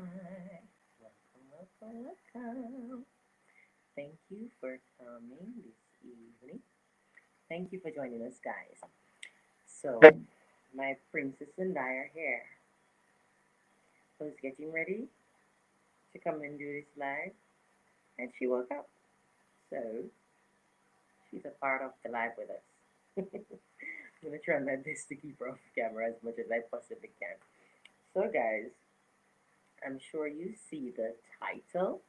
Welcome, welcome. Thank you for coming this evening. Thank you for joining us, guys. So, my princess and I are here. Was getting ready to come and do this live, and she woke up. So, she's a part of the live with us. I'm gonna try my best to keep her off camera as much as I possibly can. So, guys, I'm sure you see the title.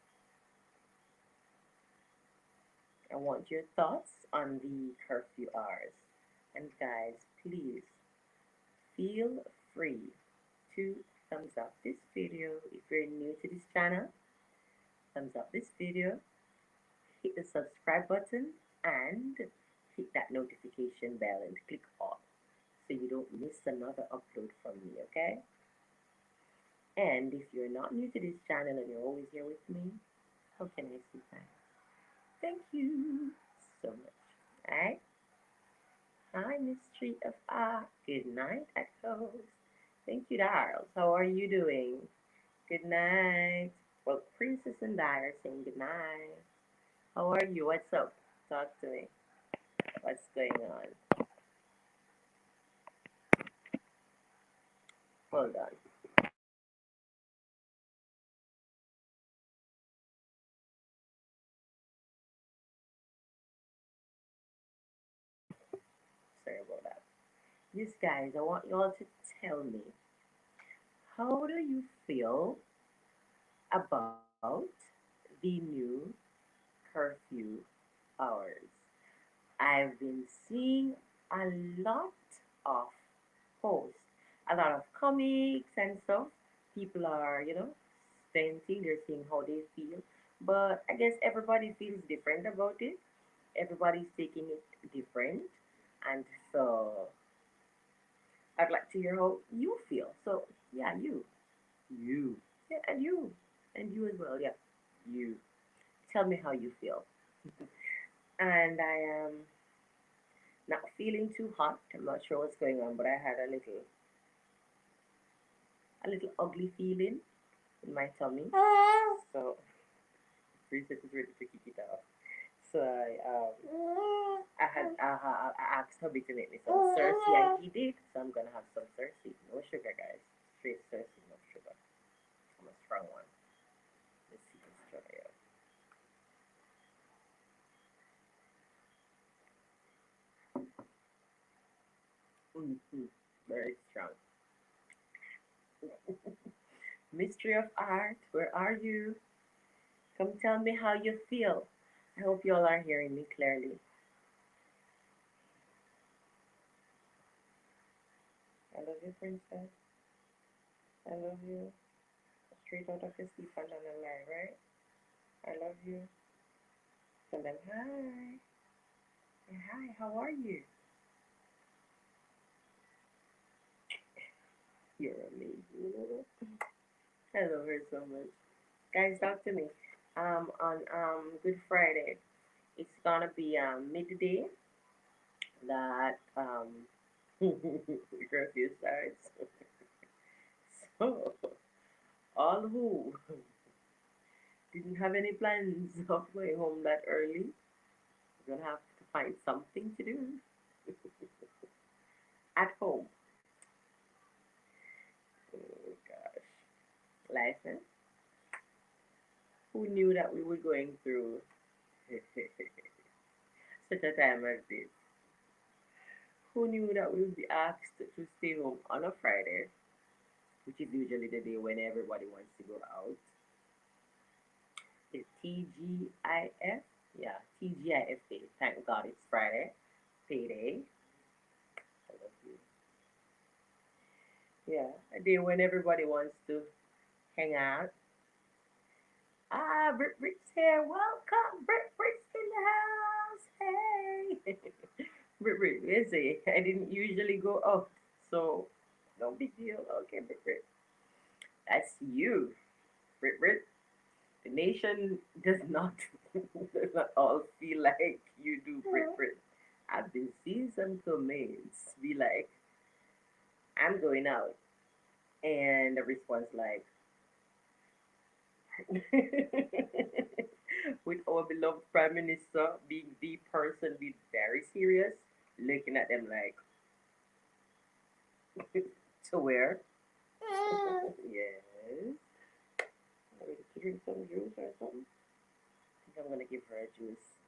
I want your thoughts on the curfew hours. And guys, please feel free to thumbs up this video if you're new to this channel. Thumbs up this video, hit the subscribe button, and hit that notification bell and click all so you don't miss another upload from me, okay? And if you're not new to this channel and you're always here with me, how can I say thanks? Thank you so much. Alright? Hi, Mystery of Art. Good night, Echoes. Thank you, Darls. How are you doing? Good night. Well, Princess and I are saying good night. How are you? What's up? Talk to me. What's going on? Hold on. Sorry about that. Yes, guys, I want you all to tell me, how do you feel about the new curfew hours? I've been seeing a lot of posts, a lot of comics and stuff. People are, venting, they're saying how they feel. But I guess everybody feels different about it. Everybody's taking it different. And so I'd like to hear how you feel. So, yeah, you. You. Yeah, and you. And you as well, yeah. You. Tell me how you feel. And I am not feeling too hot. I'm not sure what's going on, but I had a little ugly feeling in my tummy. So Princess is ready to kick it off. So I asked hubby to make me some Cersei, and he did. So I'm gonna have some Cersei. No sugar, guys. Straight Cersei, no sugar. I'm a strong one. Let's see this try out. Mm-hmm. Very strong. Mystery of art, where are you? Come tell me how you feel. I hope you all are hearing me clearly. I love you, princess. I love you. Straight out of your sleep and on the line, right? I love you. Tell them hi. Hi, how are you? You're amazing. I love her so much. Guys, talk to me. On Good Friday, it's gonna be midday that the curfew starts. So all who didn't have any plans of going home that early, you're gonna have to find something to do at home. Oh gosh, life, eh? Who knew that we were going through such a time as this? Who knew that we would be asked to stay home on a Friday, which is usually the day when everybody wants to go out? It's TGIF. Yeah, TGIF day. Thank God it's Friday. Payday. I love you. Yeah, a day when everybody wants to hang out. Ah, Britt's here. Welcome. Britt's in the house. Hey. Brit, busy. I didn't usually go out, so no big deal. Okay, Brit. That's you, Brit. The nation does not does not all feel like you do, Brit. I've been seeing some comments be like, "I'm going out," and the response like, With our beloved Prime Minister being the person being very serious, looking at them like, to where? Yes. Ready to drink some juice or something? I think I'm gonna give her a juice.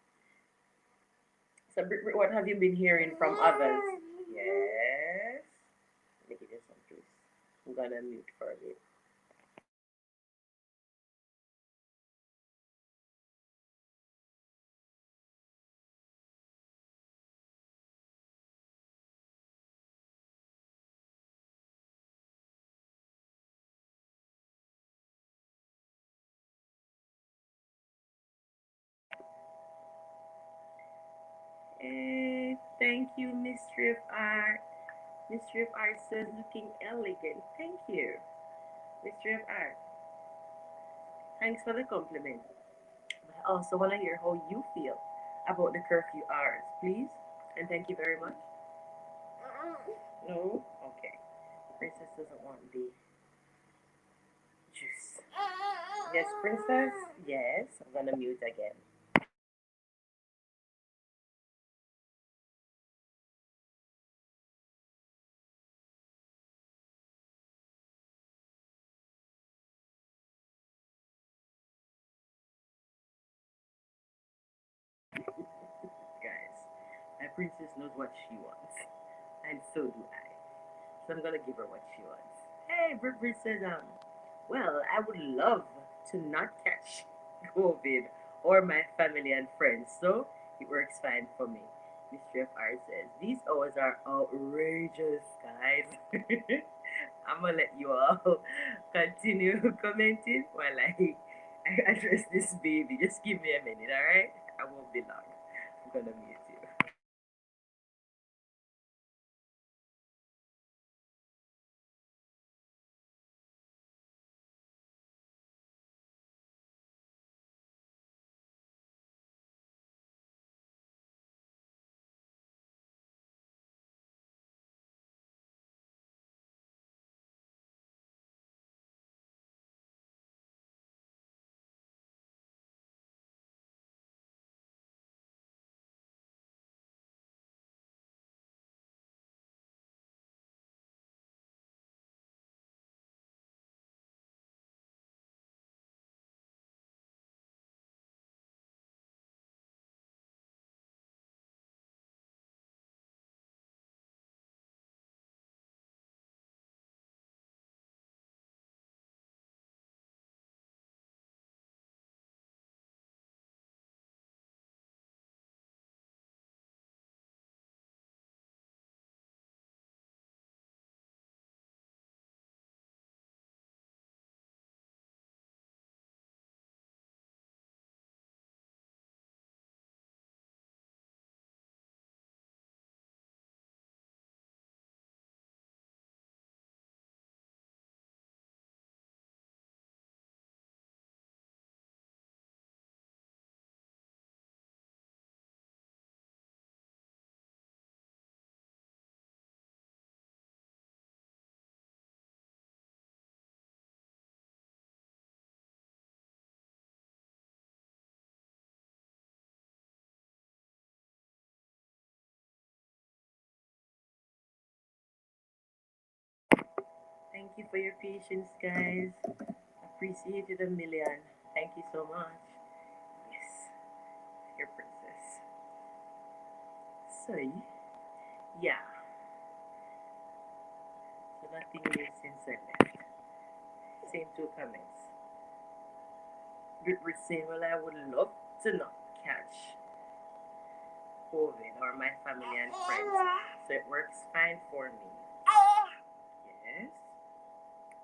So, what have you been hearing from others? Yes. Let me give you some juice. I'm gonna mute for a bit. Thank you, Mystery of Art. Mystery of Art says looking elegant. Thank you, Mystery of Art. Thanks for the compliment. But I also want to hear how you feel about the curfew hours, please. And thank you very much. No? Okay. Princess doesn't want the juice. Yes, Princess? Yes. I'm going to mute again. Guys, my princess knows what she wants. And so do I. So I'm gonna give her what she wants. Hey, Brit says, well, I would love to not catch COVID or my family and friends, so it works fine for me. Mystery of Art says, these hours are outrageous, guys. I'm gonna let you all continue commenting while I address this baby. Just give me a minute, alright? I won't be long. I'm gonna mute you. Thank you for your patience, guys. Appreciate it a million. Thank you so much. Yes, your princess. So, yeah, so nothing new since I left. Same two comments. Brit saying, well, I would love to not catch COVID or my family and friends. So it works fine for me. Yes.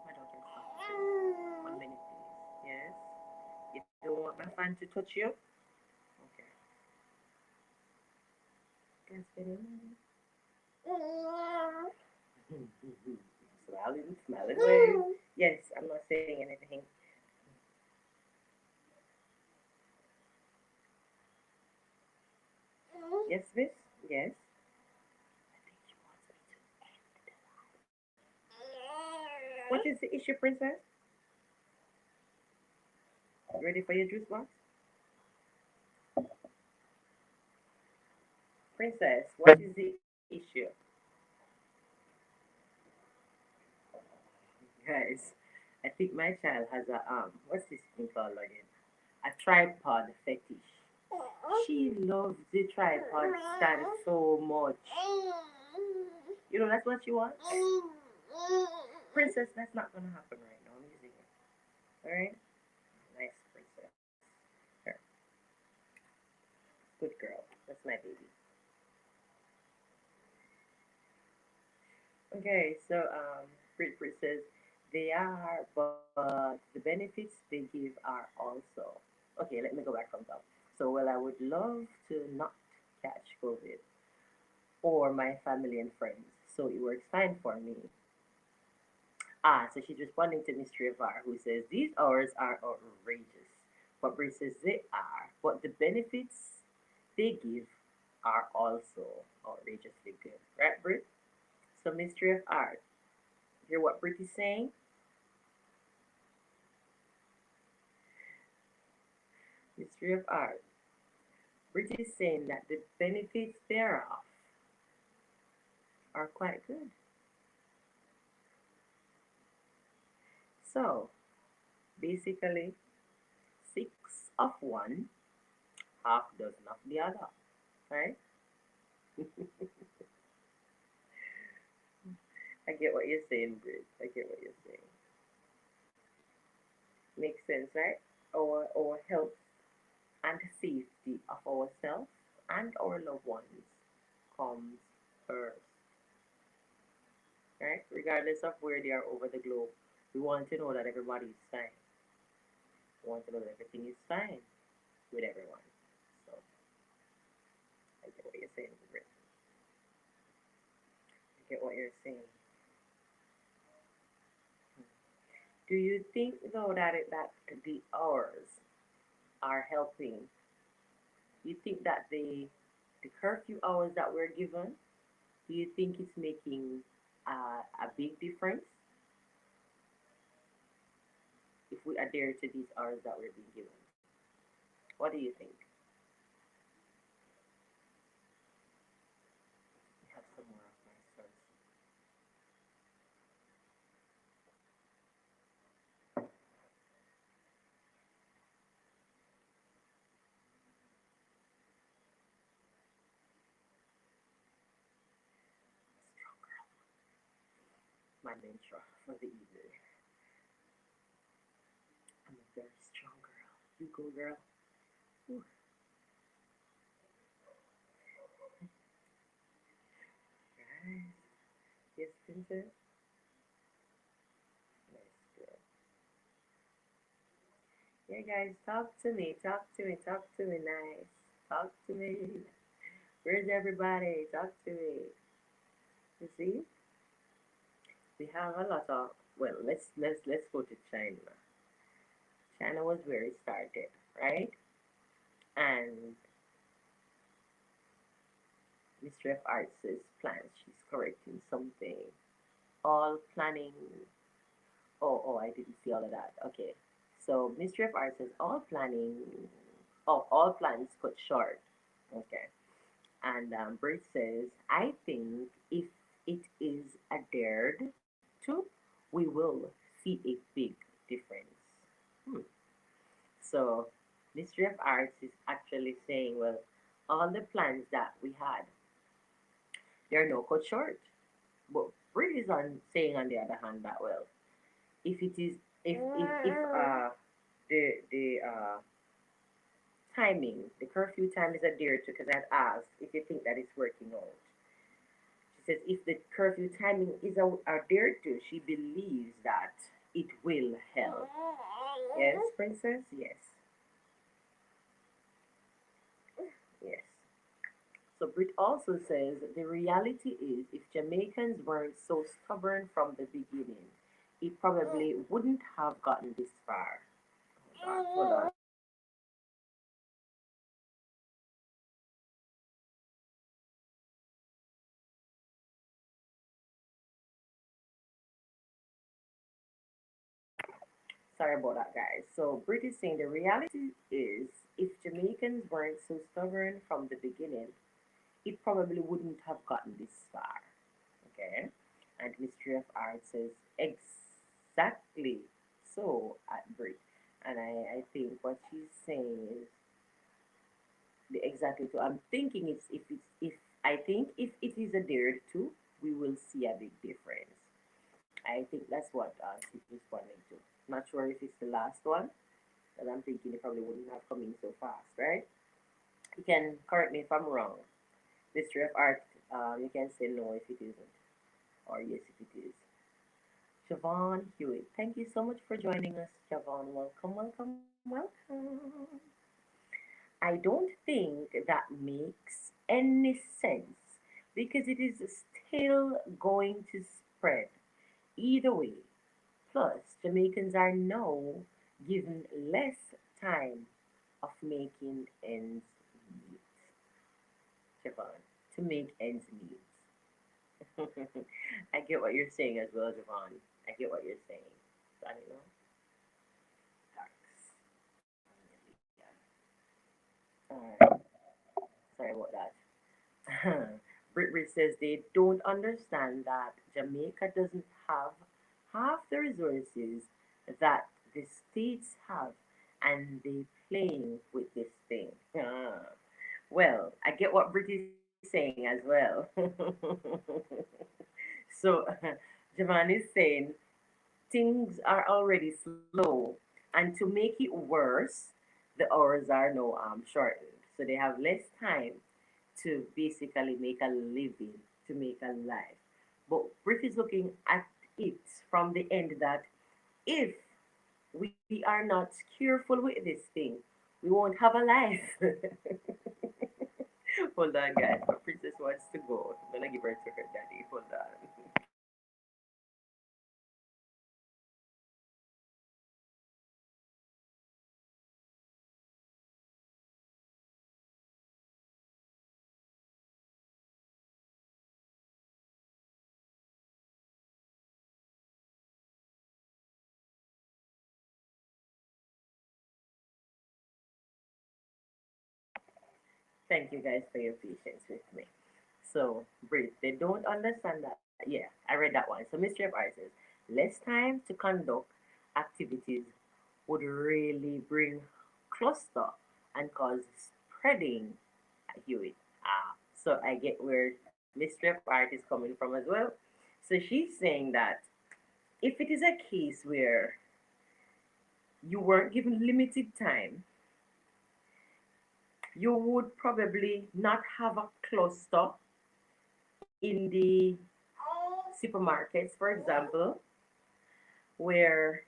My daughter, stop. 1 minute, please. Yes. You don't want my fan to touch you? Okay. Can I spend Smiling, smiling ways. Yes, I'm not saying anything. Yes, miss? Yes. What is the issue, princess? Ready for your juice box? Princess, what is the issue? Guys, I think my child has a what's this thing called again? A tripod fetish. She loves the tripod stand so much. You know that's what she wants. Princess, that's not gonna happen right now. I'm using it. All right, nice princess. Her, good girl. That's my baby. Okay, so Brit says they are, but the benefits they give are also. Okay, let me go back from top. So, well, I would love to not catch COVID or my family and friends, so it works fine for me. Ah, so she's responding to Mystery of R, who says these hours are outrageous. But Brit says they are, but the benefits they give are also outrageously good. Right, Brit? So, Mystery of Art, hear what Brit is saying? Mystery of Art. Brit is saying that the benefits thereof are quite good. So, basically, six of one, half dozen of the other, right? I get what you're saying, Brit. I get what you're saying. Makes sense, right? Our health and safety of ourselves and our loved ones comes first, right? Regardless of where they are over the globe, we want to know that everybody is fine. We want to know that everything is fine with everyone. So I get what you're saying, Brit. I get what you're saying. Do you think though that the hours are helping? You think that the curfew hours that we're given, do you think it's making a big difference if we adhere to these hours that we're being given? What do you think? We have some more of my source. My mantra for the evening. I'm a very strong girl. You go, girl. Ooh, guys. Yes, princess. Nice girl. Yeah, guys, talk to me. Talk to me. Talk to me. Nice. Talk to me. Where's everybody? Talk to me. You see, we have a lot of. Well, let's go to China. China was where it started, right? And Mystery of Arts says plans. She's correcting something. All planning. Oh, I didn't see all of that. Okay. So Mystery of Arts says all planning. Oh, all plans cut short. Okay. And Brit says, I think if it is adhered to, we will see a big difference. Hmm. So, Mystery of Arts is actually saying, well, all the plans that we had, they're no cut short. But Brit is on saying, on the other hand, that well, if it is, if the timing, the curfew time is adhered to, because I've asked if you think that it's working out. She says if the curfew timing is adhered to, she believes that it will help. Yes, princess? Yes. Yes. So Britt also says the reality is if Jamaicans weren't so stubborn from the beginning, it probably wouldn't have gotten this far. Hold on, hold on. Sorry about that, guys. So, Brit is saying the reality is if Jamaicans weren't so stubborn from the beginning, it probably wouldn't have gotten this far. Okay? And Mystery of Art says exactly so at Brit. And I think what she's saying is exactly so. I'm thinking if I think if it is a dare too, we will see a big difference. I think that's what she's responding to. Not sure if it's the last one, but I'm thinking it probably wouldn't have come in so fast, right? You can correct me if I'm wrong. Mystery of Art, you can say no if it isn't, or yes if it is. Siobhan Hewitt, thank you so much for joining us, Siobhan. Welcome, welcome, welcome. I don't think that makes any sense because it is still going to spread either way. Plus, Jamaicans are now given less time of making ends meet, Javon, to make ends meet. I get what you're saying as well, Javon. I get what you're saying. I don't know. Alright, sorry about that. Brit says they don't understand that Jamaica doesn't have half the resources that the states have, and they playing with this thing. Well, I get what Brit is saying as well. So, Javan is saying things are already slow, and to make it worse, the hours are now shortened. So they have less time to basically make a living, to make a life. But Brit is looking at it from the end that if we are not careful with this thing, we won't have a life. Hold on, guys. My princess wants to go. I'm gonna give her to her daddy. Hold on. Thank you guys for your patience with me. So, Brit, they don't understand that. Yeah, I read that one. So, Mystery of Art says less time to conduct activities would really bring cluster and cause spreading at Hewitt. So I get where Mystery of Art is coming from as well. So she's saying that if it is a case where you weren't given limited time, you would probably not have a cluster in the supermarkets, for example, where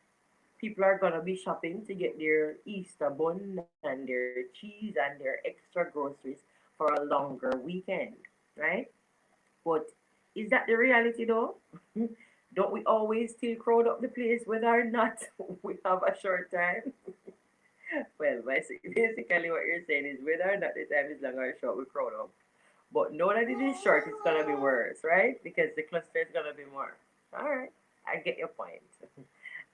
people are gonna be shopping to get their Easter bun and their cheese and their extra groceries for a longer weekend, right? But is that the reality though? Don't we always still crowd up the place whether or not we have a short time? Well, basically what you're saying is whether or not the time is long or short, we crowd up. But now that it is short, it's gonna be worse, right? Because the cluster is gonna be more. All right, I get your point.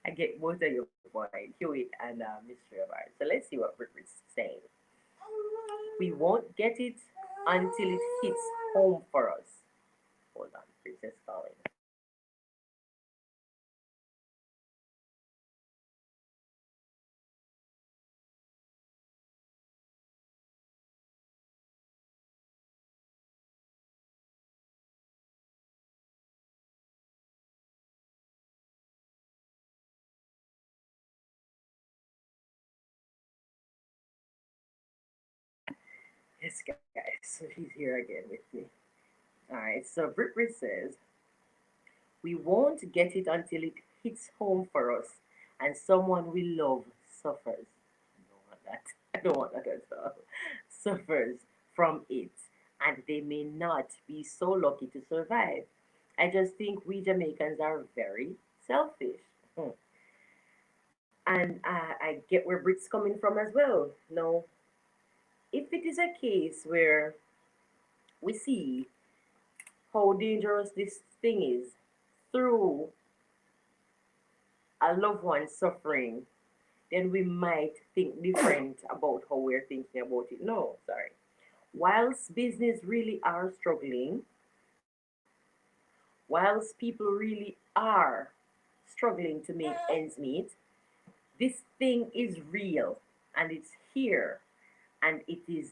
I get both of your point, Hewitt and Mystery of Art. So let's see what Rick is saying. We won't get it until it hits home for us. Hold on, Princess calling. Yes, guys. So she's here again with me. All right. So Britt says we won't get it until it hits home for us, and someone we love suffers. I don't want that. I don't want that at all. Suffers from it, and they may not be so lucky to survive. I just think we Jamaicans are very selfish. Hmm. And I get where Brit's coming from as well. No, if it is a case where we see how dangerous this thing is through a loved one suffering, then we might think different about how we're thinking about it. No, sorry. Whilst business really are struggling, whilst people really are struggling to make ends meet, this thing is real and it's here and it is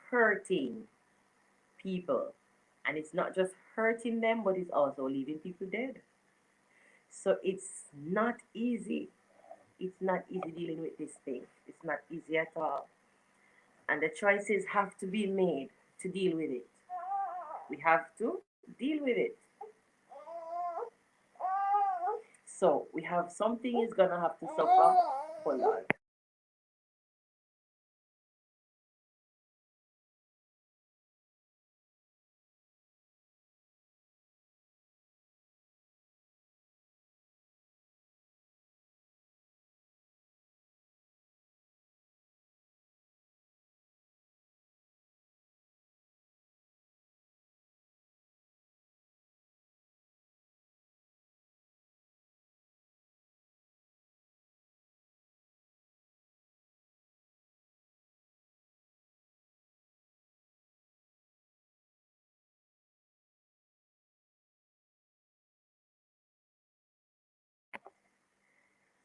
hurting people. And it's not just hurting them, but it's also leaving people dead. So it's not easy. It's not easy dealing with this thing. It's not easy at all. And the choices have to be made to deal with it. We have to deal with it. So we have something is gonna have to suffer. Hold on.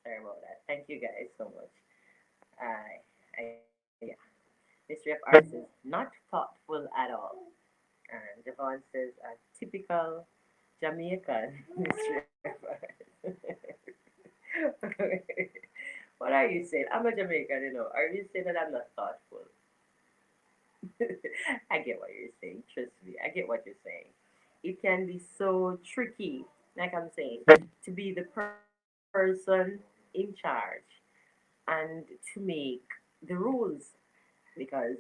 Sorry about that. Thank you guys so much. Yeah. Mystery of Arts is not thoughtful at all. And Javon says a typical Jamaican mystery of Arts. What are you saying? I'm a Jamaican, you know. Are you saying that I'm not thoughtful? I get what you're saying. Trust me, I get what you're saying. It can be so tricky, like I'm saying, to be the person in charge and to make the rules because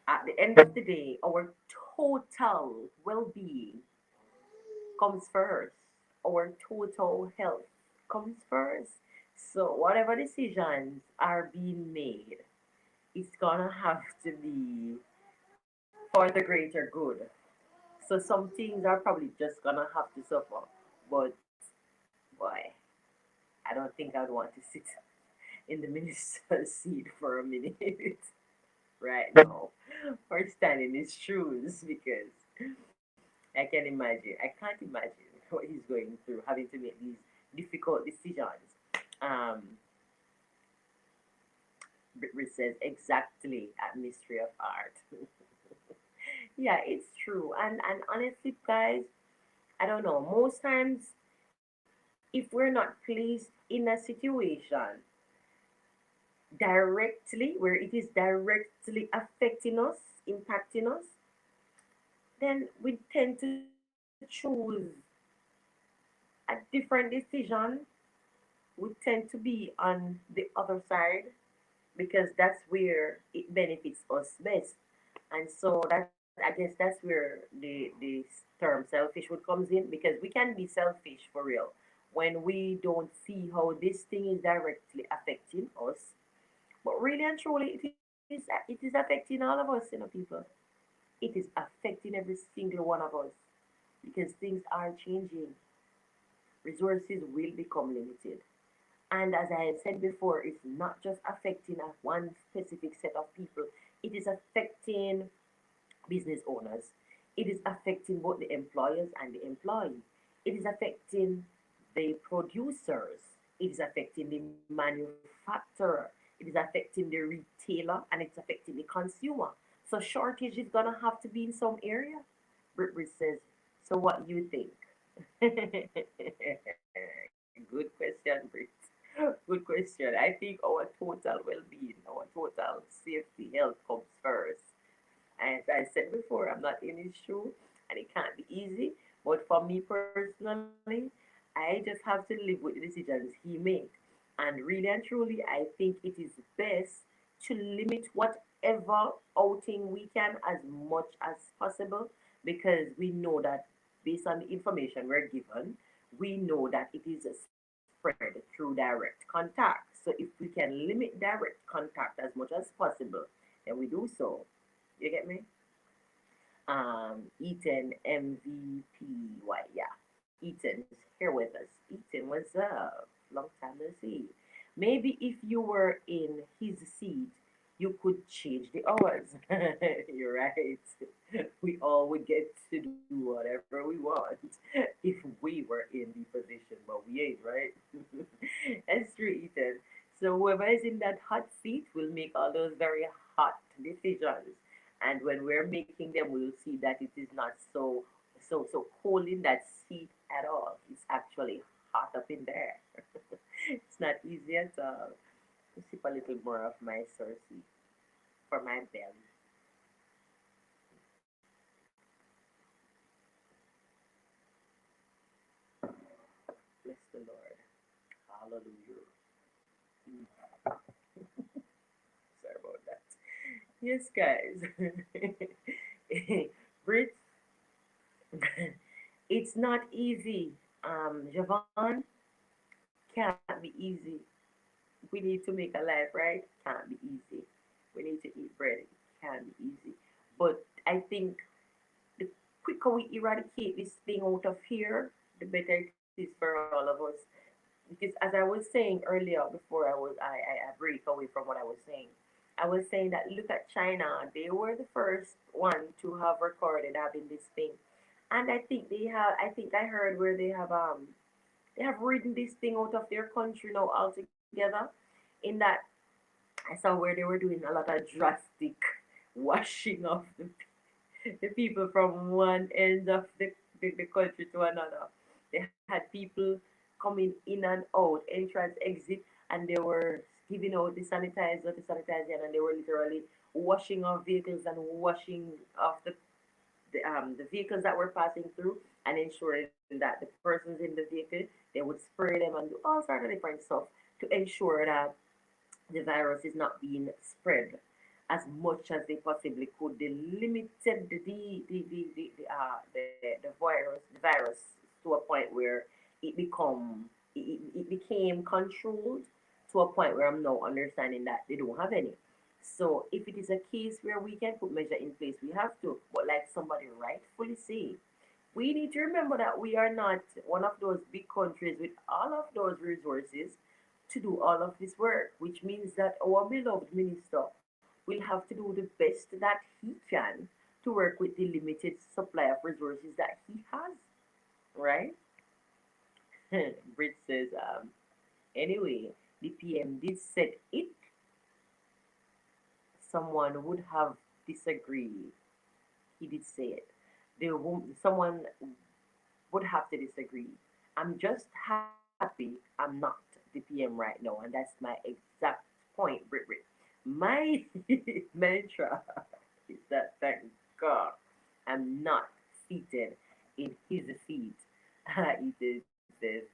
at the end of the day, our total well being comes first, our total health comes first. So, whatever decisions are being made, it's gonna have to be for the greater good. So some things are probably just gonna have to suffer. But boy, I don't think I'd want to sit in the minister's seat for a minute right now or stand in his shoes because I can imagine. I can't imagine what he's going through, having to make these difficult decisions. Um, Brit says exactly at Mystery of Art. Yeah, it's true. And honestly, guys, I don't know. Most times, if we're not placed in a situation directly, where it is directly affecting us, impacting us, then we tend to choose a different decision. We tend to be on the other side because that's where it benefits us best. And so that I guess that's where the term selfish would comes in because we can be selfish for real when we don't see how this thing is directly affecting us. But really and truly, it is affecting all of us, people. It is affecting every single one of us because things are changing. Resources will become limited. And as I have said before, it's not just affecting a one specific set of people. It is affecting business owners. It is affecting both the employers and the employee. It is affecting the producers. It is affecting the manufacturer. It is affecting the retailer and it's affecting the consumer. So shortage is gonna have to be in some area. Brit says, so what you think? Good question, Brit. Good question. I think our total well-being, our total safety, health comes first. As I said before, I'm not in his shoe and it can't be easy. But for me personally, I just have to live with the decisions he made. And really and truly, I think it is best to limit whatever outing we can as much as possible because we know that based on the information we're given, we know that it is spread through direct contact. So if we can limit direct contact as much as possible, then we do so. You get me? Ethan MVP. Yeah. Ethan's here with us. Ethan, what's up? Long time no see. Maybe if you were in his seat, you could change the hours. You're right. We all would get to do whatever we want if we were in the position, but we ain't, right? That's true, Ethan. So whoever is in that hot seat will make all those very hot decisions. And when we're making them, we'll see that it is not so cold in that seat at all. It's actually hot up in there. It's not easy at all. Sip a little more of my saucy for my belly. Bless the Lord. Hallelujah. Mm, sorry about that. Yes, guys. Brits, it's not easy. Javon, can't be easy. We need to make a life, right? Can't be easy. We need to eat bread. Can't be easy. But I think the quicker we eradicate this thing out of here, the better it is for all of us. Because as I was saying earlier, before I break away from what I was saying, I was saying that look at China. They were the first one to have recorded having this thing, and I think they have. I think I heard where they have ridden this thing out of their country now altogether. In that I saw where they were doing a lot of drastic washing of the people from one end of the country to another. They had people coming in and out, entrance, exit, and they were giving out the sanitizer, and they were literally washing off vehicles and washing off the vehicles that were passing through and ensuring that the persons in the vehicle they would spray them and do all sorts of different stuff to ensure that the virus is not being spread as much as they possibly could. They limited the virus to a point where it became controlled to a point where I'm now understanding that they don't have any. So if it is a case where we can put measure in place, we have to. But like somebody rightfully say, we need to remember that we are not one of those big countries with all of those resources to do all of this work, which means that our beloved minister will have to do the best that he can to work with the limited supply of resources that he has, right? Brit says, anyway, the PM did said it, someone would have disagreed. He did say it. Someone would have to disagree. I'm just happy I'm not the PM right now, and that's my exact point, Brit. My mantra is that thank God I'm not seated in his seat. It says,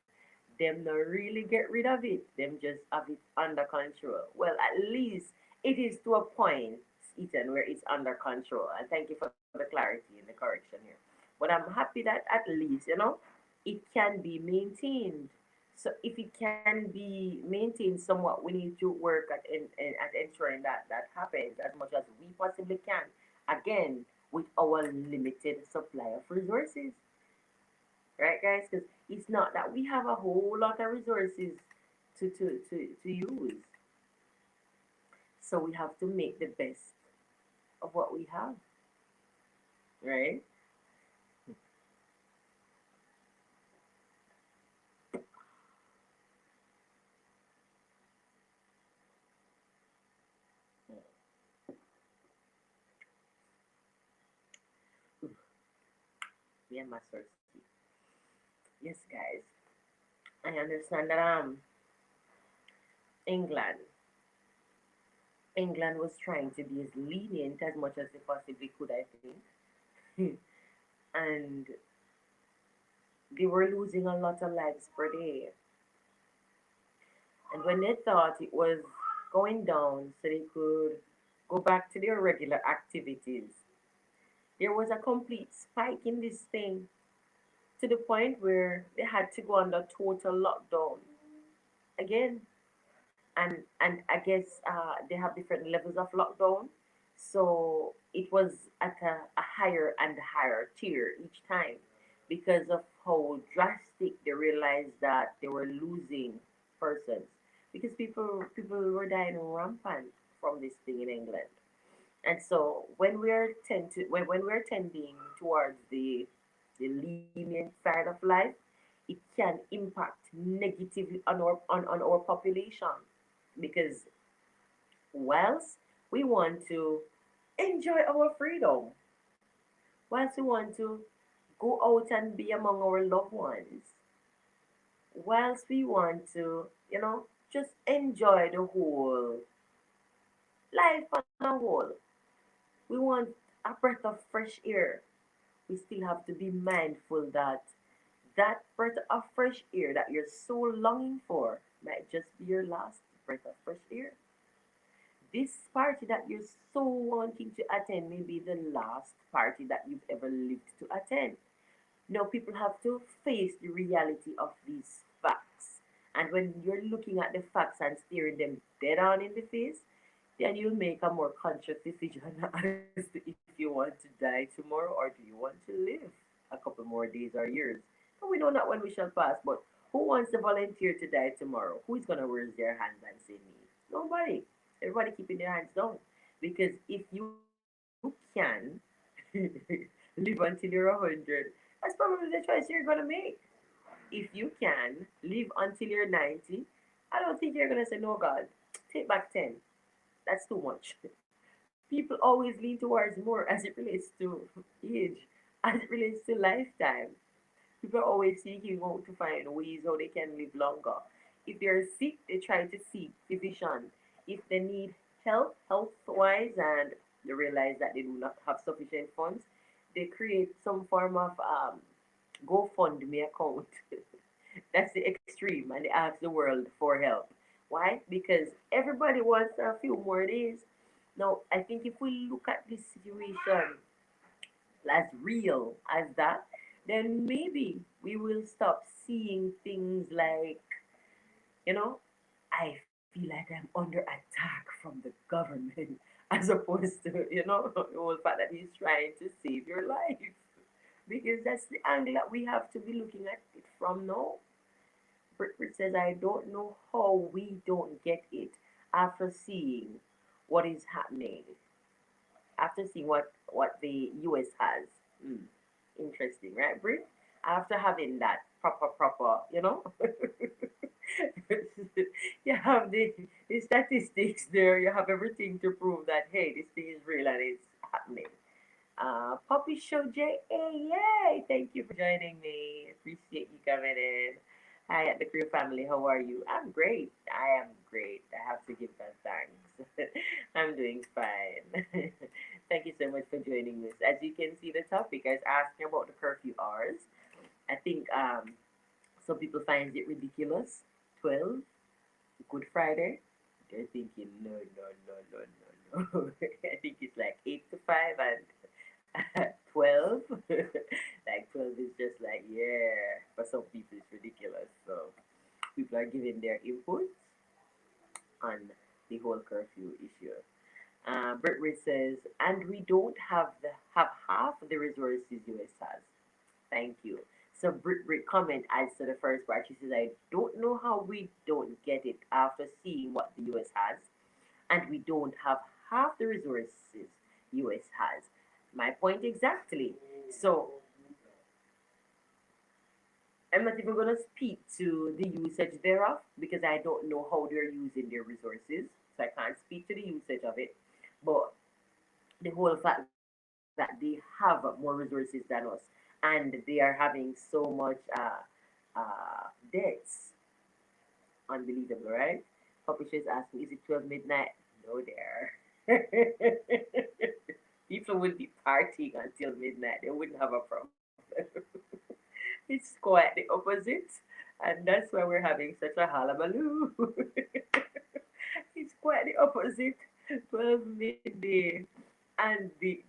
them not really get rid of it, them just have it under control. Well, at least it is to a point, Ethan, where it's under control. And thank you for the clarity and the correction here. But I'm happy that at least, it can be maintained. So if it can be maintained somewhat, we need to work at ensuring that that happens as much as we possibly can. Again, with our limited supply of resources, right, guys? Because it's not that we have a whole lot of resources to use. So we have to make the best of what we have, right? Me and my source. Yes, guys. I understand that England England was trying to be as lenient as much as they possibly could, I think. And they were losing a lot of lives per day. And when they thought it was going down so they could go back to their regular activities, there was a complete spike in this thing to the point where they had to go under total lockdown again. And I guess they have different levels of lockdown. So it was at a higher and higher tier each time because of how drastic they realized that they were losing persons. Because people People were dying rampant from this thing in England. And so when we're when we're tending towards the lenient side of life, it can impact negatively on our population because whilst we want to enjoy our freedom, whilst we want to go out and be among our loved ones, whilst we want to, just enjoy the whole life on a whole, we want a breath of fresh air. We still have to be mindful that that breath of fresh air that you're so longing for might just be your last breath of fresh air. This party that you're so wanting to attend may be the last party that you've ever lived to attend. Now, people have to face the reality of these facts. And when you're looking at the facts and staring them dead on in the face, then you'll make a more conscious decision as to if you want to die tomorrow or do you want to live a couple more days or years. And we know not when we shall pass, but who wants to volunteer to die tomorrow? Who is going to raise their hands and say me? Nobody. Everybody keeping their hands down. Because if you can live until you're 100, that's probably the choice you're going to make. If you can live until you're 90, I don't think you're going to say, no, God, take back 10. That's too much. People always lean towards more as it relates to age, as it relates to lifetime. People are always seeking out to find ways how they can live longer. If they're sick, they try to seek physician. If they need help, health wise, and they realize that they do not have sufficient funds, they create some form of GoFundMe account. That's the extreme, and they ask the world for help. Why? Because everybody wants a few more days. Now, I think if we look at this situation as real as that, then maybe we will stop seeing things like, you know, I feel like I'm under attack from the government, as opposed to, the whole fact that he's trying to save your life. Because that's the angle that we have to be looking at it from now. Brit says, I don't know how we don't get it after seeing what is happening, after seeing what the US has. Mm, interesting, right, Brit? After having that proper, you have the statistics there, you have everything to prove that, hey, this thing is real and it's happening. Poppy Show JA, yay! Thank you for joining me. Appreciate you coming in. Hi at the crew family, how are you? I'm great. I am great. I have to give God thanks. I'm doing fine. Thank you so much for joining us. As you can see, the topic is asking about the curfew hours. I think some people find it ridiculous. 12, Good Friday. They're thinking, no, no, no, no, no, no. I think it's like 8 to 5 and 12. Like 12 is just like, yeah, for some people it's ridiculous. So people are giving their input on the whole curfew issue. Britt Rich says, and we don't have half the resources US has. Thank you. So Brit comment adds to the first part. She says, I don't know how we don't get it after seeing what the US has, and we don't have half the resources US has. My point exactly. So I'm not even gonna speak to the usage thereof because I don't know how they're using their resources. So I can't speak to the usage of it. But the whole fact that they have more resources than us and they are having so much debts. Unbelievable, right? Publishers asking, is it 12 midnight? No, there. People would be partying until midnight. They wouldn't have a problem. It's quite the opposite. And that's why we're having such a hullabaloo. It's quite the opposite. 12 midday. And the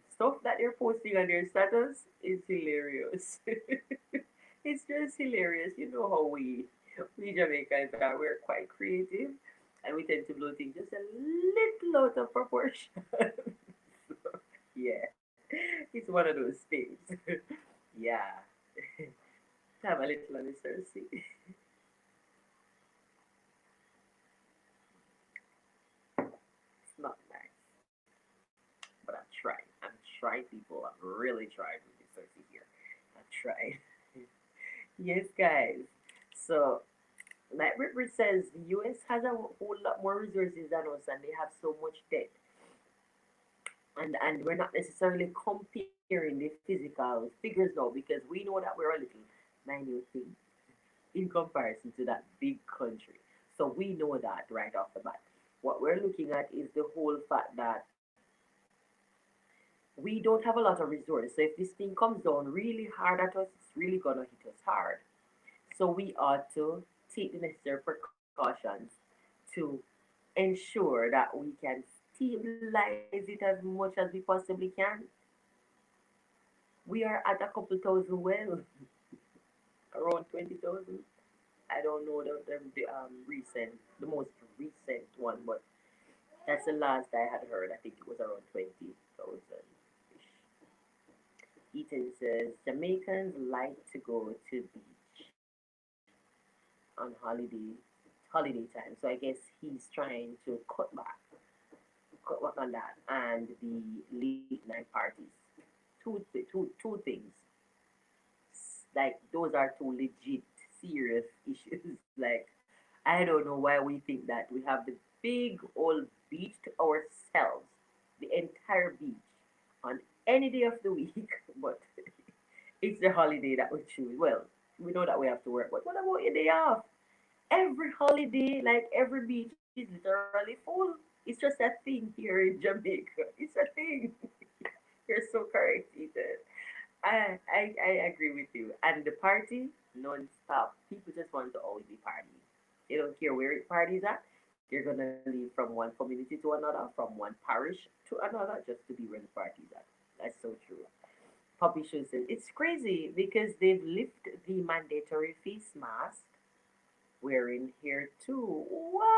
stuff that they're posting on their status is hilarious. It's just hilarious. You know how we Jamaicans are. We're quite creative, and we tend to blow things just a little out of proportion. Yeah, it's one of those things. Yeah, have a little on the Cersei. trying, people. I'm really trying with this Cersei here. I've tried. Yes, guys. So, like Ripper says, the US has a whole lot more resources than us, and they have so much debt. And we're not necessarily comparing the physical figures now because we know that we're a little minute thing in comparison to that big country. So we know that right off the bat. What we're looking at is the whole fact that we don't have a lot of resources. So if this thing comes down really hard at us, it's really gonna hit us hard. So we ought to take the necessary precautions to ensure that we can stabilize it as much as we possibly can. We are at a couple thousand well, around 20,000. I don't know the most recent one, but that's the last I had heard. I think it was around 20,000. Ethan says Jamaicans like to go to beach on holiday time. So I guess he's trying to cut back on that and the late night parties. Two things. Like those are two legit serious issues. Like I don't know why we think that we have the big old beach to ourselves, the entire beach on any day of the week, but it's the holiday that we choose. Well, we know that we have to work, but what about your day off? Every holiday, like every beach is literally full. It's just a thing here in Jamaica. It's a thing. You're so correct, Ethan. I agree with you. And the party, non-stop. People just want to always be partying. They don't care where it parties at. They're gonna leave from one community to another, from one parish to another, just to be where the party's at. That's so true. Poppy Shoe says it's crazy because they've lifted the mandatory face mask wearing here too. What?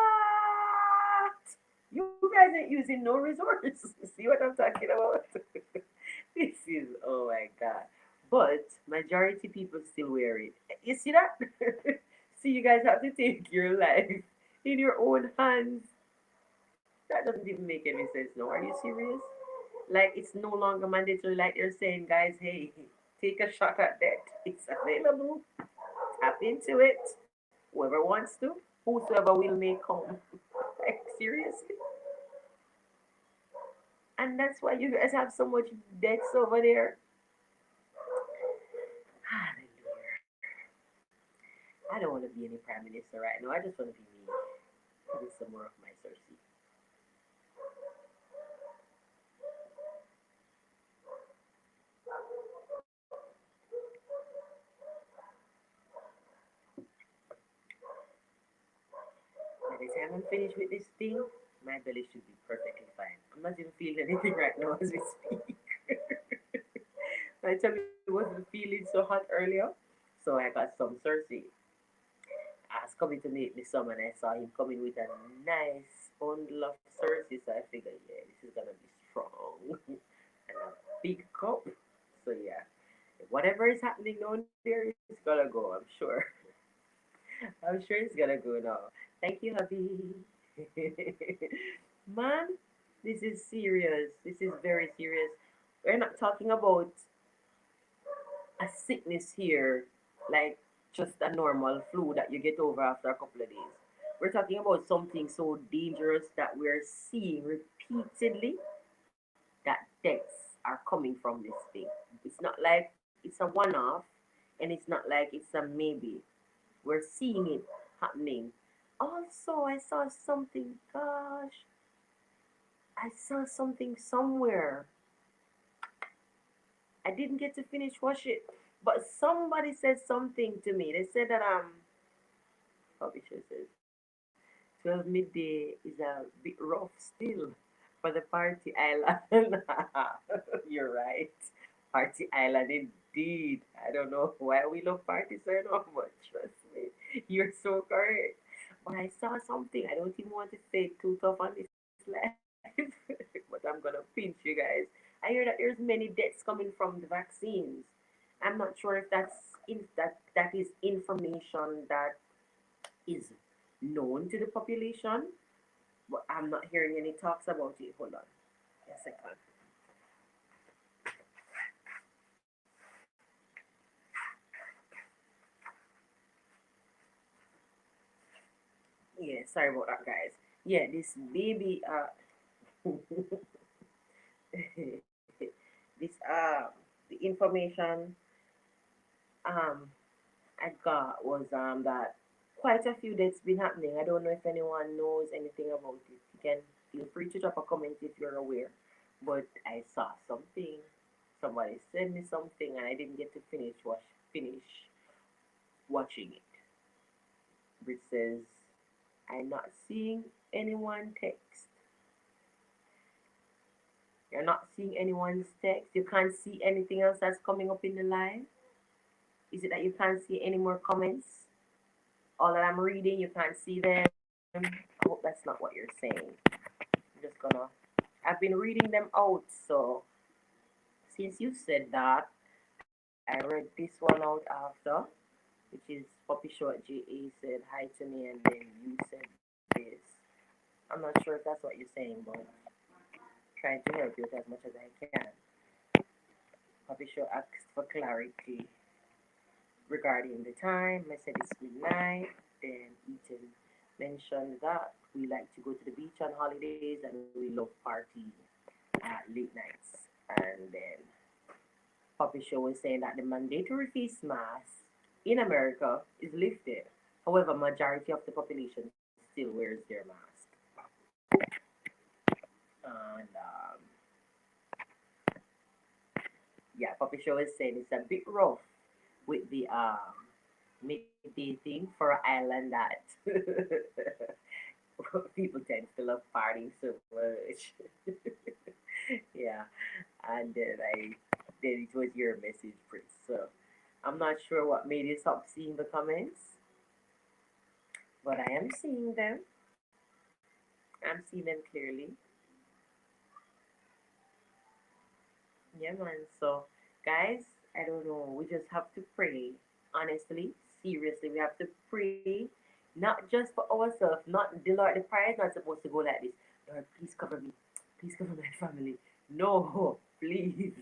You guys ain't using no resources. See what I'm talking about? This is, oh my god. But majority people still wear it. You see that? See, you guys have to take your life in your own hands. That doesn't even make any sense. No, are you serious? Like it's no longer mandatory. Like they're saying, guys, hey, take a shot at that. It's available. Tap into it. Whoever wants to, whosoever will may come. Like seriously. And that's why you guys have so much debts over there. Hallelujah. I don't want to be any prime minister right now. I just want to be me. Give me some more of my Cersei. By the time I'm finished with this thing, my belly should be perfectly fine. I'm not even feeling anything right now as we speak. My tummy wasn't feeling so hot earlier, so I got some Cersei. I was coming to meet me some and I saw him coming with a nice bundle of Cersei, so I figured, yeah, this is gonna be strong. And a big cup. So yeah, whatever is happening down there, it's gonna go, I'm sure. I'm sure it's gonna go now. Thank you, hubby. Man, this is serious. This is very serious. We're not talking about a sickness here, like just a normal flu that you get over after a couple of days. We're talking about something so dangerous that we're seeing repeatedly that deaths are coming from this thing. It's not like it's a one off and it's not like it's a maybe. We're seeing it happening. Also, I saw something, gosh, I saw something somewhere. I didn't get to finish watch it, but somebody said something to me. They said that publisher says 12 midday is a bit rough still for the party island. You're right. Party island indeed. I don't know why we love parties or not, but trust me, you're so correct. But I saw something. I don't even want to say it too tough on this live, but I'm gonna pinch you guys. I hear that there's many deaths coming from the vaccines. I'm not sure if that is information that is known to the population, but I'm not hearing any talks about it. Hold on a second. Yeah, sorry about that, guys. Yeah, this baby, this the information um I got was that quite a few deaths been happening. I don't know if anyone knows anything about it. You can feel free to drop a comment if you're aware. But I saw something. Somebody sent me something, and I didn't get to finish watching it. Which says, "I'm not seeing anyone text. You're not seeing anyone's text. You can't see anything else that's coming up in the line. Is it that you can't see any more comments? All that I'm reading, you can't see them. I hope that's not what you're saying. I'm just gonna. I've been reading them out, so since you said that, I read this one out after, which is Puppy Short GA said hi to me, and then you said this. I'm not sure if that's what you're saying, but trying to help you as much as I can. Puppy Short asked for clarity regarding the time. I said it's midnight. Then Ethan mentioned that we like to go to the beach on holidays and we love party at late nights. And then Puppy Show was saying that the mandatory face mask in America is lifted. However, majority of the population still wears their mask. And yeah, Puppy Show is saying it's a bit rough with the midday thing for an island that people tend to love partying so much. Yeah, and then it was your message, Prince. So I'm not sure what made you stop seeing the comments, but I am seeing them. I'm seeing them clearly. Yeah, man. So, guys, I don't know. We just have to pray. Honestly, seriously, we have to pray, not just for ourselves. Not the Lord. The prayer is not supposed to go like this. Lord, please cover me. Please cover my family. No, please.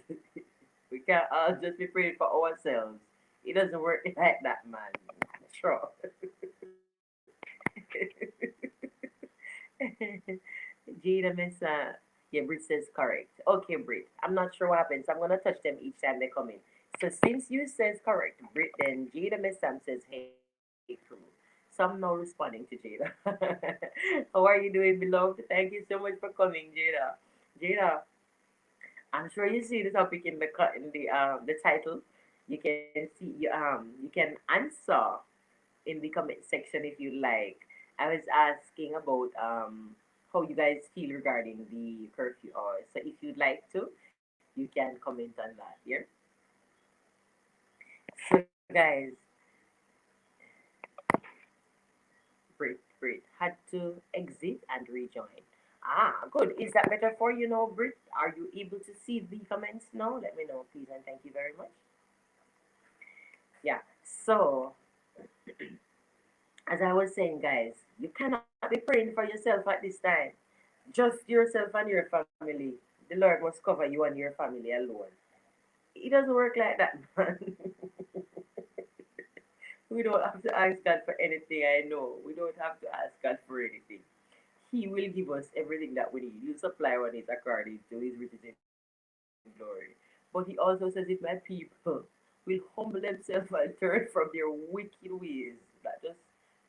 We can't all just be praying for ourselves. It doesn't work like that, man. Sure. Jada Miss yeah, Brit says correct. Okay, Brit. I'm not sure what happens. I'm gonna touch them each time they come in. So since you says correct, Brit, then Jada Miss Sam says hey crew. So I'm now responding to Jada. How are you doing, beloved? Thank you so much for coming, Jada. Jada, I'm sure you see the topic in the title. You can see you can answer in the comment section if you like. I was asking about how you guys feel regarding the curfew hours. So if you'd like to, you can comment on that. Yeah. So guys, Brit had to exit and rejoin. Ah, good. Is that better for you now, Brit? Are you able to see the comments now? Let me know, please, and thank you very much. Yeah. So as I was saying, guys, you cannot be praying for yourself at this time. Just yourself and your family. The Lord must cover you and your family alone. It doesn't work like that, man. We don't have to ask God for anything, I know. We don't have to ask God for anything. He will give us everything that we need. He'll supply what is according to his riches in glory. But he also says, if my people will humble themselves and turn from their wicked ways, not just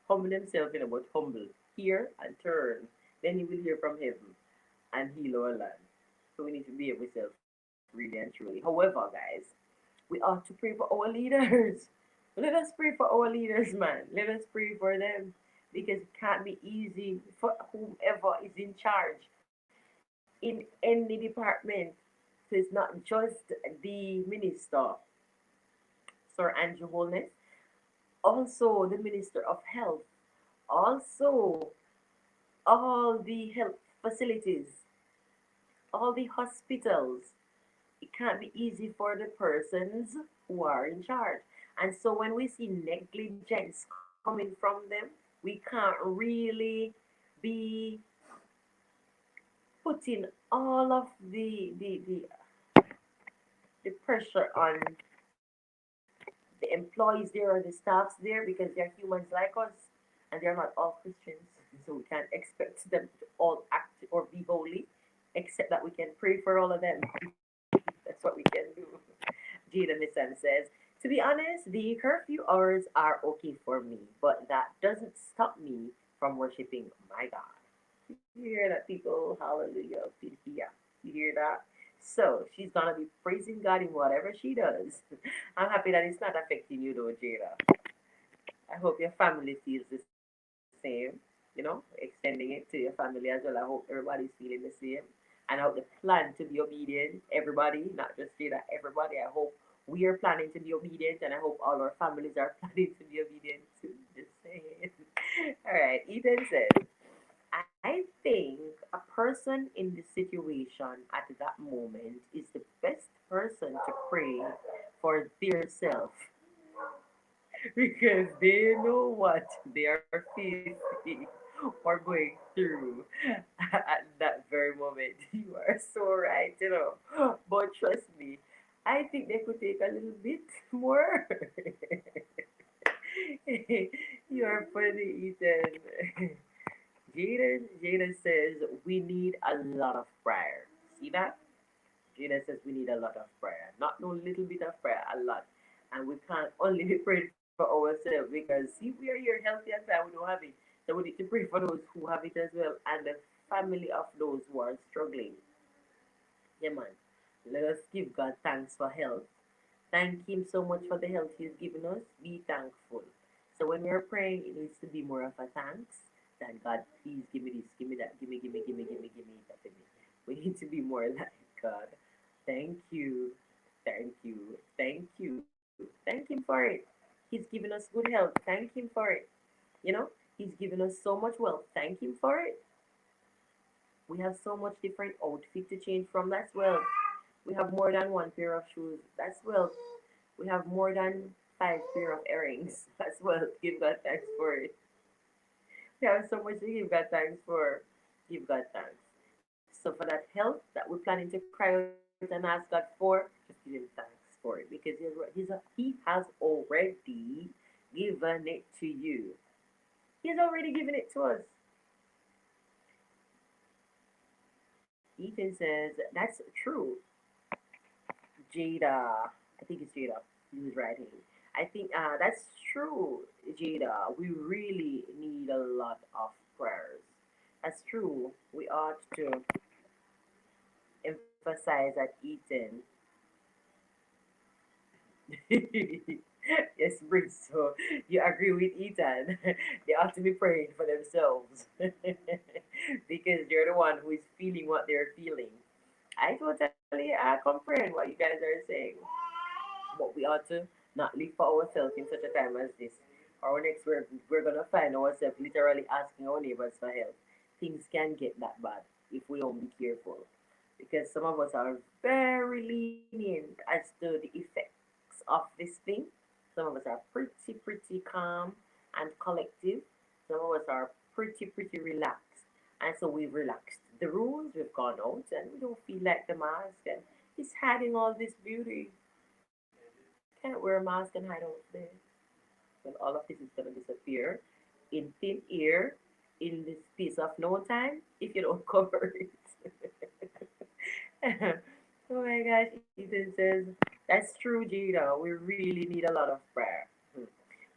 humble themselves, but humble, hear and turn, then he will hear from heaven and heal our land. So we need to be ourselves really and truly. However, guys, we ought to pray for our leaders. Let us pray for our leaders, man. Let us pray for them because it can't be easy for whomever is in charge in any department. So it's not just the minister, Sir Andrew Holness, also the Minister of Health, also all the health facilities, all the hospitals. It can't be easy for the persons who are in charge. And so when we see negligence coming from them, we can't really be putting all of the pressure on the employees there or the staffs there because they're humans like us and they're not all Christians, so we can't expect them to all act or be holy, except that we can pray for all of them. That's what we can do. Gina Missam says, to be honest, the curfew hours are okay for me, but that doesn't stop me from worshiping my God. You hear that, people? Hallelujah. Yeah. You hear that? So she's gonna be praising God in whatever she does. I'm happy that it's not affecting you though, Jada. I hope your family feels the same, extending it to your family as well. I hope everybody's feeling the same. And I hope the plan to be obedient, everybody, not just Jada, everybody. I hope we are planning to be obedient, and I hope all our families are planning to be obedient too. Just saying. All right, Ethan says, I think a person in the situation at that moment is the best person to pray for their self because they know what they are facing or going through at that very moment. You are so right. But trust me, I think they could take a little bit more. You are funny, Ethan. Jaden says we need a lot of prayer. See that? Jaden says we need a lot of prayer. Not no little bit of prayer, a lot. And we can't only be praying for ourselves because see we are here healthy and fine, we don't have it. So we need to pray for those who have it as well and the family of those who are struggling. Yeah man. Let us give God thanks for health. Thank Him so much for the health He's given us. Be thankful. So when we're praying, it needs to be more of a thanks than God, please give me this, give me that, give me that for me. We need to be more like God. Thank you, thank you, thank you. Thank Him for it. He's given us good health. Thank Him for it. You know, He's given us so much wealth. Thank Him for it. We have so much different outfit to change from. That's wealth. We have more than one pair of shoes. That's wealth. We have more than five pair of earrings. That's wealth. Give God thanks for it. We have so much to give God thanks for. Give God thanks. So for that health that we're planning to cry out and ask God for, just give Him thanks for it because He has already given it to you. He's already given it to us. Ethan says that's true. Jada, I think it's Jada who's writing. I think that's true, Jada. We really need a lot of prayers. That's true. We ought to emphasize that Ethan. Yes, Bruce. So you agree with Ethan? They ought to be praying for themselves because they're the one who is feeling what they're feeling. I totally comprehend what you guys are saying. But we ought to not live for ourselves in such a time as this. Or next, we're gonna find ourselves literally asking our neighbors for help. Things can get that bad if we don't be careful. Because some of us are very lenient as to the effects of this thing. Some of us are pretty calm and collective. Some of us are pretty relaxed. And so we've relaxed the rules, we've gone out, and we don't feel like the mask. And it's hiding all this beauty. Can't wear a mask and hide out there. Well, all of this is going to disappear in thin air in the space of no time if you don't cover it. Oh my gosh, Ethan says, that's true, Jada. We really need a lot of prayer.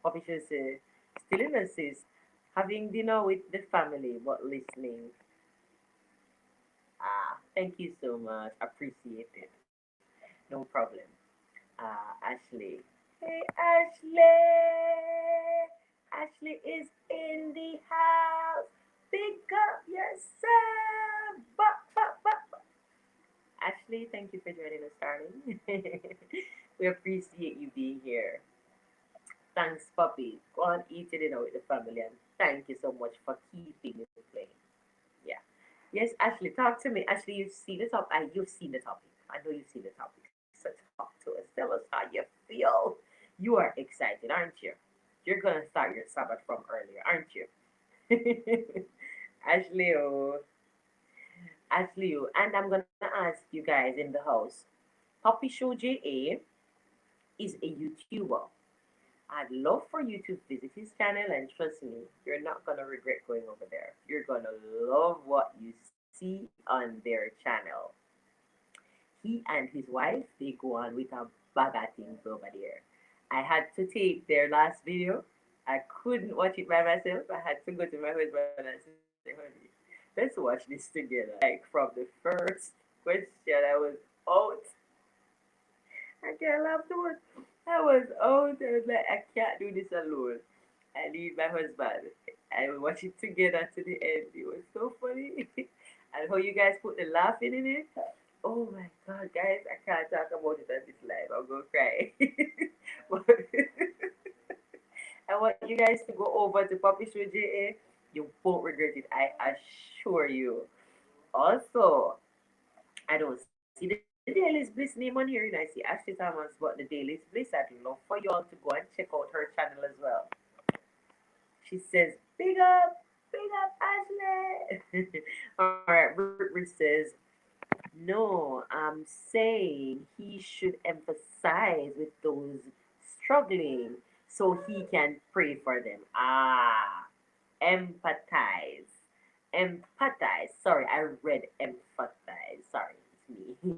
Officials say, still in assist, having dinner with the family but listening. Thank you so much. Appreciate it. No problem. Ashley. Hey, Ashley! Ashley is in the house. Pick up yourself. Ashley, thank you for joining us, darling. We appreciate you being here. Thanks, puppy. Go on, eat it dinner with the family, and thank you so much for keeping it playing. Yeah. Yes, Ashley, talk to me. Ashley, you've seen the top. You've seen the topic. I know you've seen the topic. So talk to us. Tell us how you feel. You are excited, aren't you? You're gonna start your Sabbath from earlier, aren't you? Ashley, oh, Ashley, oh, and I'm gonna ask you guys in the house. Poppy Show JA is a YouTuber. I'd love for you to visit his channel, and trust me, you're not gonna regret going over there. You're gonna love what you see on their channel. He and his wife, they go on with a bag of things over there. I had to take their last video. I couldn't watch it by myself. I had to go to my husband and say, honey, let's watch this together. Like from the first question, I was out. I can't laugh too much. I was out. I was like, I can't do this alone. I need my husband. I will watch it together to the end. It was so funny. And how you guys put the laughing in it. Oh my god, guys, I can't talk about it on this live. I'm gonna cry. But I want you guys to go over to Puppy Show JA. You won't regret it, I assure you. Also, I don't see the Daily's Bliss name on here, and I see Ashley Thomas, but the Daily's Bliss, I'd love for you all to go and check out her channel as well. She says, big up, Ashley. All right, Britt says, no, I'm saying he should emphasize with those struggling so he can pray for them. Ah, empathize. Empathize. Sorry, I read empathize. Sorry, it's me.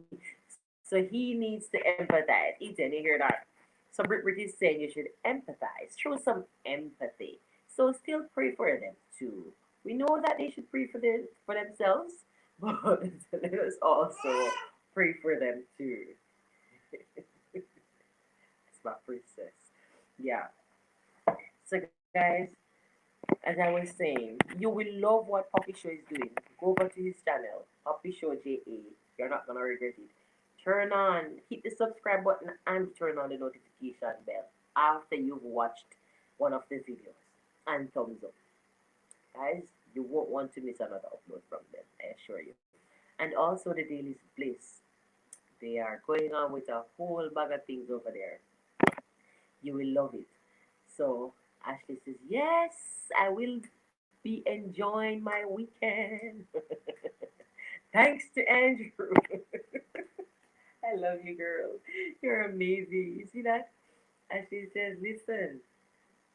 So he needs to empathize. Ethan, you hear that? So Britt is saying you should empathize. Show some empathy. So still pray for them too. We know that they should pray for themselves, but let us also pray for them too. It's my princess. Yeah. So guys, as I was saying, you will love what Poppy Show is doing. Go over to his channel, Poppy Show JA. You're not gonna regret it. Hit the subscribe button and turn on the notification bell after you've watched one of the videos. And thumbs up. Guys, you won't want to miss another upload from them, I assure you. And also the Daily's Bliss. They are going on with a whole bag of things over there. You will love it. So Ashley says, yes, I will be enjoying my weekend. Thanks to Andrew. I love you, girl. You're amazing. You see that? Ashley says, listen,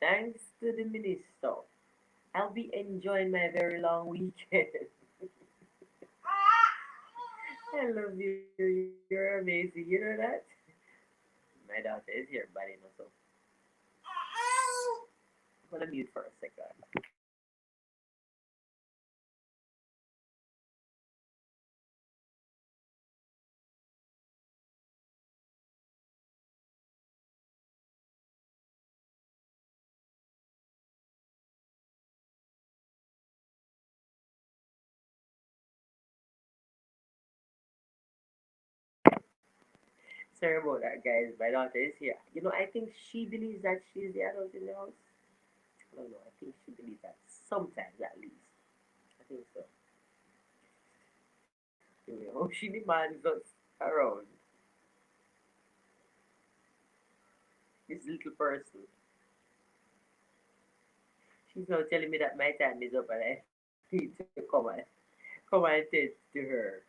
thanks to the minister, I'll be enjoying my very long weekend. I love you. You're amazing. You know that? My daughter is here, buddy. No, so I'm gonna mute for a second. Sorry about that, guys. My daughter is here. I think she believes that she's the adult in the house. I don't know. I think she believes that sometimes, at least. I think so. She demands us around this little person. She's now telling me that my time is up and I need to come and tend to her.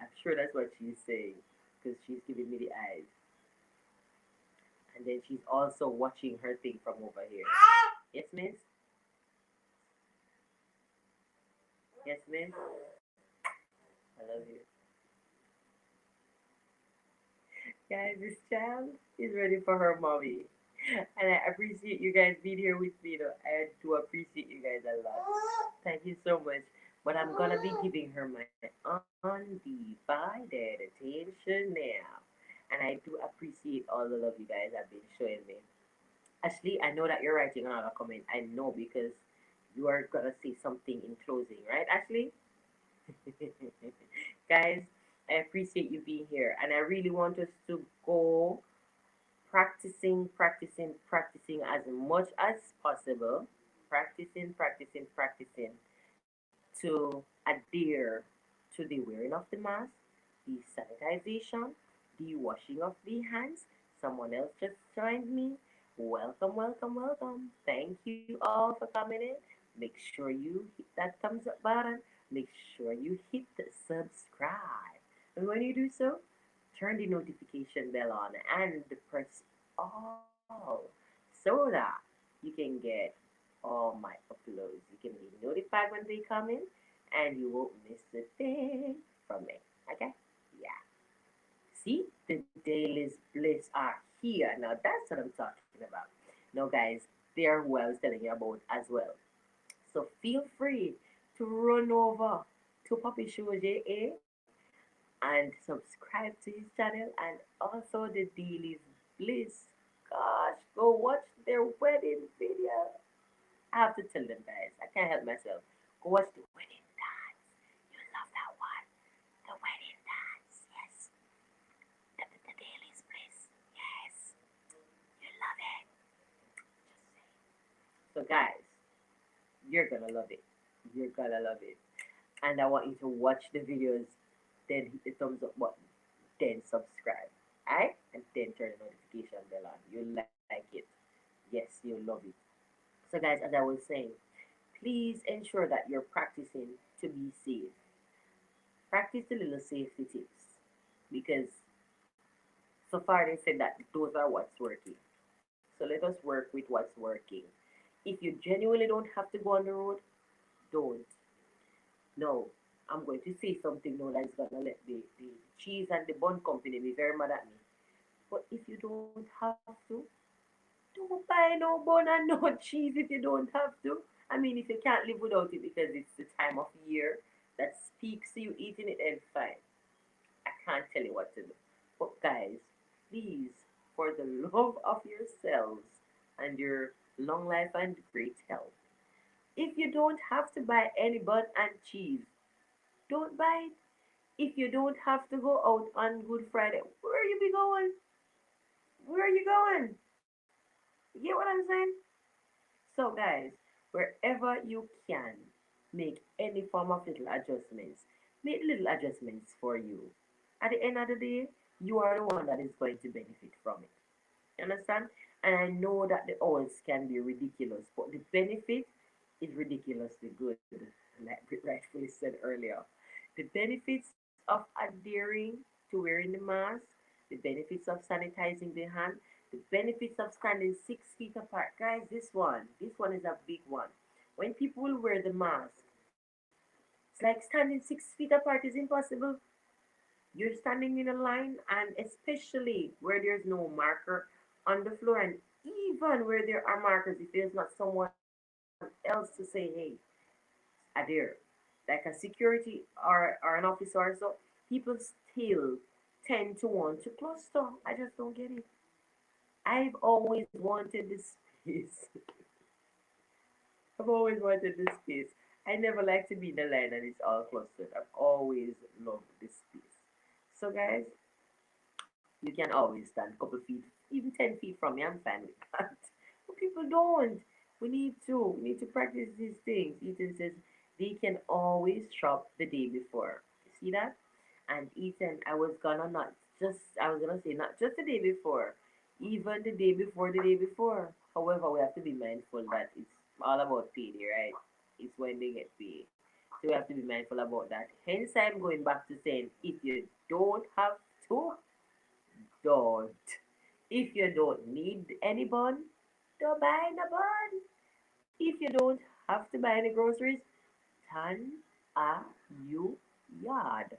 I'm sure that's what she's saying because she's giving me the eyes. And then she's also watching her thing from over here. Yes, miss? Yes, miss? I love you. Guys, this child is ready for her mommy. And I appreciate you guys being here with me. Though. I do appreciate you guys a lot. Thank you so much. But I'm gonna be giving her my undivided attention now. And I do appreciate all the love you guys have been showing me. Ashley, I know that you're writing another comment. I know because you are gonna say something in closing, right, Ashley? Guys, I appreciate you being here, and I really want us to go practicing as much as possible. Practicing to adhere to the wearing of the mask, the sanitization, the washing of the hands. Someone else just joined me. Welcome, welcome, welcome. Thank you all for coming in. Make sure you hit that thumbs up button. Make sure you hit the subscribe. And when you do so, turn the notification bell on and press all so so that you can get all my uploads. You can be notified when they come in and you won't miss a thing from me. Okay? Yeah. See, the daily bliss are here. Now that's what I'm talking about. Now, guys, they're who I was telling you about as well. So feel free to run over to Poppy Show JA and subscribe to his channel and also the Daily Bliss. Gosh, go watch their wedding video. I have to tell them, guys. I can't help myself. Go watch the wedding dance. You love that one. The wedding dance. Yes. The Daily Bliss. Yes. You love it. Just say. So, guys, you're gonna love it. You're gonna love it. And I want you to watch the videos, then hit the thumbs up button, then subscribe. Alright? And then turn the notification bell on. You'll like it. Yes, you'll love it. So guys, as I was saying, please ensure that you're practicing to be safe. Practice the little safety tips because so far they said that those are what's working. So let us work with what's working. If you genuinely don't have to go on the road, don't. No, I'm going to say something now that's gonna let the cheese and the bun company be very mad at me. But if you don't have to, don't buy no bun and no cheese if you don't have to. I mean, if you can't live without it because it's the time of year that speaks to you eating it, then fine. I can't tell you what to do. But guys, please, for the love of yourselves and your long life and great health, if you don't have to buy any bun and cheese, don't buy it. If you don't have to go out on Good Friday, where you be going? Where are you going? You get what I'm saying? So, guys, wherever you can, make any form of little adjustments. Make little adjustments for you. At the end of the day, you are the one that is going to benefit from it. You understand? And I know that the odds can be ridiculous, but the benefit is ridiculously good, like Britt rightfully said earlier. The benefits of adhering to wearing the mask, the benefits of sanitizing the hand, the benefits of standing 6 feet apart. Guys, this one is a big one. When people will wear the mask, it's like standing 6 feet apart is impossible. You're standing in a line, and especially where there's no marker on the floor, and even where there are markers, if there's not someone else to say, hey, adhere, like a security or an officer or so, people still tend to want to cluster. I just don't get it. I've always wanted this space. I've always wanted this space. I never like to be in the line and it's all clustered. I've always loved this space. So, guys, you can always stand a couple feet, even 10 feet from me. I'm fine with that. But people don't. We need to. We need to practice these things. Ethan says they can always shop the day before. You see that? And Ethan, I was gonna say not just the day before, even the day before the day before. However, we have to be mindful that it's all about payday, right? It's when they get paid. So we have to be mindful about that. Hence, I'm going back to saying if you don't have to, don't. If you don't need any bun, don't buy the bun. If you don't have to buy any groceries, turn a you yard.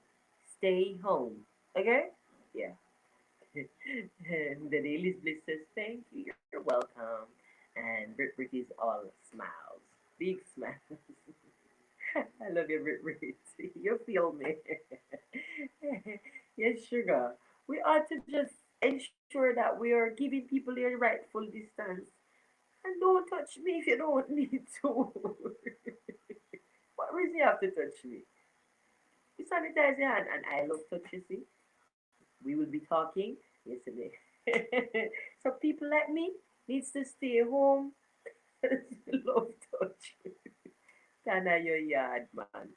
Stay home. Okay? Yeah. And the Daily Bliss says, thank you, you're welcome. And Brit is all smiles. Big smiles. I love you, Brit. You feel me. Yes, sugar. We ought to just ensure that we are giving people their rightful distance. And don't touch me if you don't need to. What reason you have to touch me? You sanitize your hand, and I love touch, you see. We will be talking yesterday. So people like me needs to stay home. Love touch. Stand at your yard, man.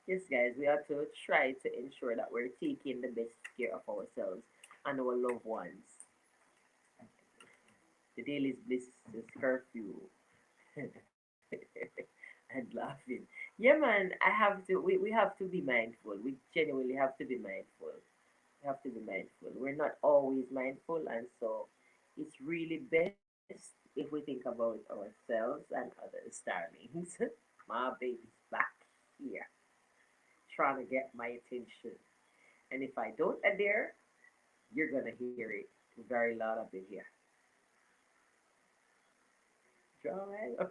Yes, guys, we have to try to ensure that we're taking the best care of ourselves and our loved ones. The daily bliss is curfew. And laughing. Yeah, man, we have to be mindful. We genuinely have to be mindful. We have to be mindful. We're not always mindful, and so it's really best if we think about ourselves and others, darlings, my baby's back here trying to get my attention. And if I don't adhere, you're gonna hear it very loud up in here. Drama.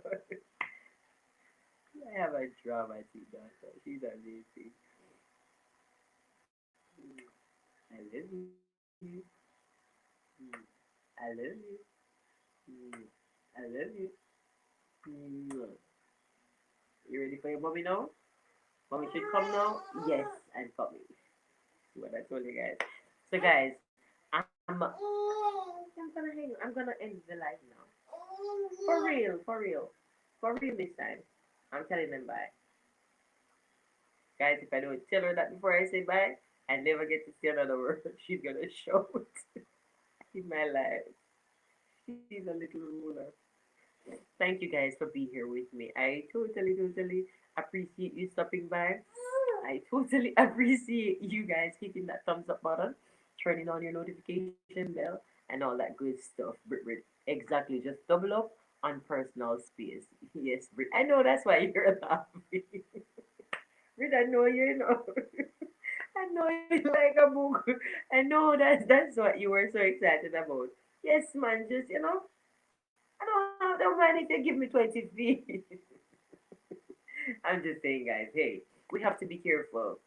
I have a dramatic daughter. She's amazing. Mm, I love you. Mm, I love you. Mm, I love you. Mm. You ready for your mommy now? Mommy should come now? Yes, I'm coming. See what I told you guys. So guys, I'm gonna end the live now. For real this time. I'm telling them bye. Guys, if I don't tell her that before I say bye, I never get to say another word. She's gonna shout in my life. She's a little ruler. Thank you guys for being here with me. I totally appreciate you stopping by. I totally appreciate you guys hitting that thumbs up button, turning on your notification bell, and all that good stuff. Brit, exactly. Just double up on personal space. Yes, Brit. I know that's why you're laughing. Brit, I know you know. I know you like a book. I know that's what you were so excited about. Yes, man. Just don't mind if you give me 20 feet. I'm just saying, guys. Hey, we have to be careful.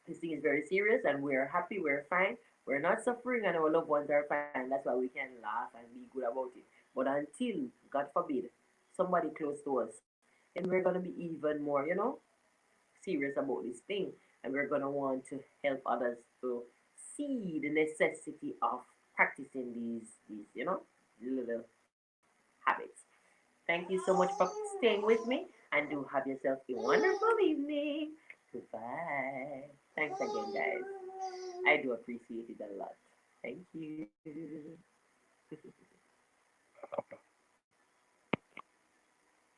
This thing is very serious, and we're happy, we're fine, we're not suffering, and our loved ones are fine. That's why we can laugh and be good about it. But until, God forbid, somebody close to us, then we're gonna be even more, serious about this thing, and we're gonna want to help others to see the necessity of practicing these little habits. Thank you so much for staying with me, and do have yourself a wonderful evening. Goodbye. Thanks again, guys. I do appreciate it a lot. Thank you.